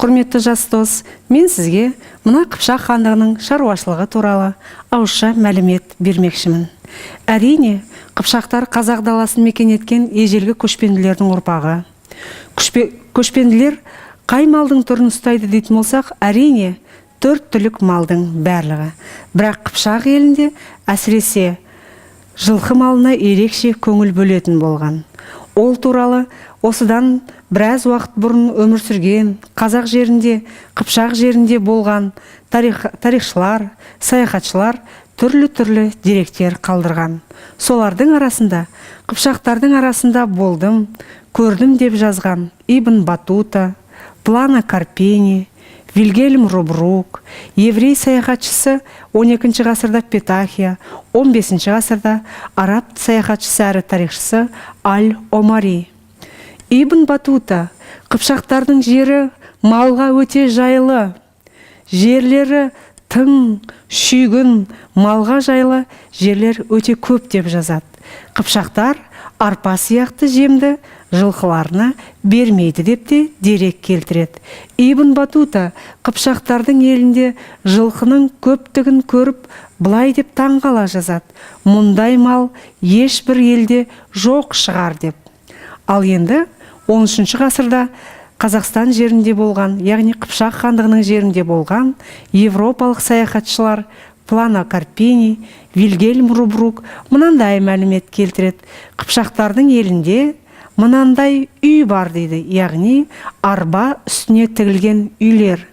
Құрметті жас дос, мен сізге мына Қыпшақ хандығының шаруашылығы туралы ауызша мәлімет бермекшімін. Әрине, Қыпшақтар қазақ даласын мекен еткен ежелгі көшпенділердің ұрпағы. Көшпенділер қай малдың түрін ұстайды дейтін болсақ, әрине, 4 түлік малдың барлығы. Бірақ Қыпшақ елінде әсіресе жылқы малына ерекше көңіл бөлетін болған. Ол туралы осыдан біраз уақыт бұрын өмір сүрген қазақ жерінде, Қыпшақ жерінде болған тарихшылар, саяхатшылар түрлі деректер қалдырған. Солардың арасында, Қыпшақтардың арасында болдым, көрдім деп жазған Ибн Батута, Плано Карпени, Вильгельм Рубрук, еврей саяхатшысы 12 ғасырда Петахия, 15 ғасырда араб саяхатшысы әрі тарихшысы Аль-Омари. Ибн Батута Қыпшақтардың жері малға өте жайлы, жерлері тың, шүйгін, малға жайлы жерлер өте көп деп жазады. Қыпшақтар арпа сияқты жемді жылқыларына бермейді деп те дерек келтіреді. Ибн Батута Қыпшақтардың елінде жылқының көптігін көріп, былай деп таңғала жазады: мұндай мал ешбір елде жоқ шығар деп. Ал енді 13 ғасырда Қазақстан жерінде болған, яғни Қыпшақ хандығының жерінде болған европалық саяхатшылар Плано Карпени, Вильгельм Рубрук мынандай мәлімет келтіреді: Қыпшақтардың елінде мынандай үй бар дейді, яғни арба үстіне тігілген үйлер.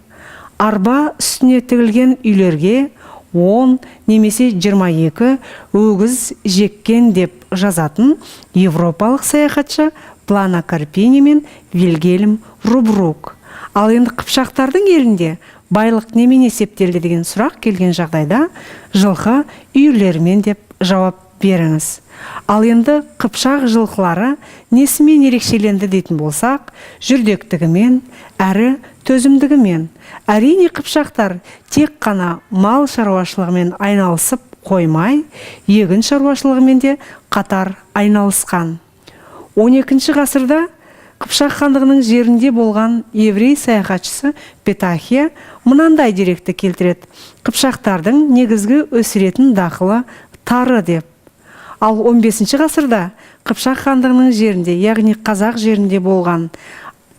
Арба үстіне тігілген үйлерге 10 немесе 22 өгіз жеккен деп жазатын европалық саяхатшы Плано Карпени мен Вильгельм Рубрук. Ал енді Қыпшақтардың елінде байлық немен есептелді деген сұрақ келген жағдайда жылқы үйлермен деп жауап беріңіз. Ал енді Қыпшақ жылқылары несімен ерекшеленді дейтін болсақ, жүрдектігімен әрі төзімдігімен. Әрине, Қыпшақтар тек қана мал шаруашылығымен айналысып қоймай, егін шаруашылығымен де қатар айналысқан. 12 ғасырда Қыпшақ хандығының жерінде болған еврей саяхатшысы Петахия мынандай деректі келтіреді: Қыпшақтардың негізгі өсіретін дақылы тары деп. Ал 15 ғасырда Қыпшақ хандығының жерінде, яғни қазақ жерінде болған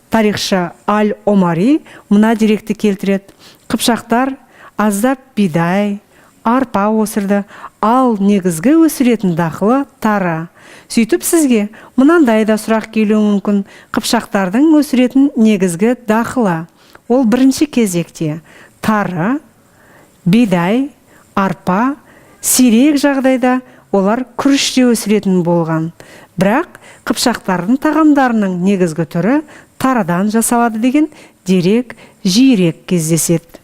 тарихшы Аль-Омари мына деректі келтіреді: Қыпшақтар аздап бидай, арпа өсірді, ал негізгі өсіретін дақылы тары. Сөйтіп сізге мынандай да сұрақ келуі мүмкін: Қыпшақтардың өсіретін негізгі дақылы ол бірінші кезекте тары, бидай, арпа, сирек жағдайда олар күріште өсіретін болған. Бірақ Қыпшақтардың тағамдарының негізгі түрі тарыдан жасалады деген дерек жиірек кездеседі.